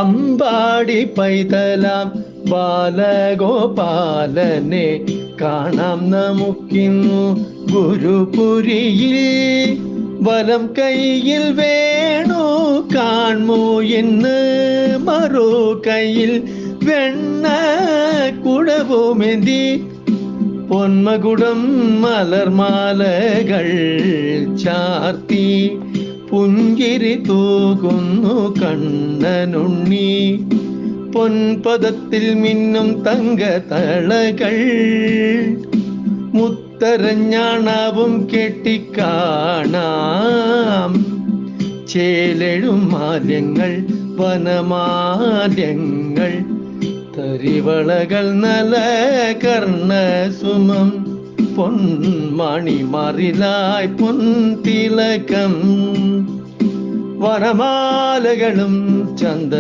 അമ്പാടി പൈതലാം ബാലഗോപാലനെ കാണാം നമുക്കിന്നു ഗുരുപുരിയിൽ. വലം കൈയിൽ വേണു കാൺമോ എന്ന്, മറു കൈയിൽ വെണ്ണ കുടവുമെന്തി പൊന്മകുടം മലർമാലകൾ ചാർത്തി പുഞ്ചിരി തൂകുന്നു കണ്ണനുണ്ണി. പൊൻപദത്തിൽ മിന്നും തങ്ക തളകൾ മുത്തരഞ്ഞാണാവും കെട്ടിക്കാണാം. ചേലെഴും മാല്യങ്ങൾ വനമാല്യങ്ങൾ തരിവളകൾ നല കർണസുമം. പൊന്മണിമാറിലായി പൊൻതിലകം വനമാലകളും ചന്ത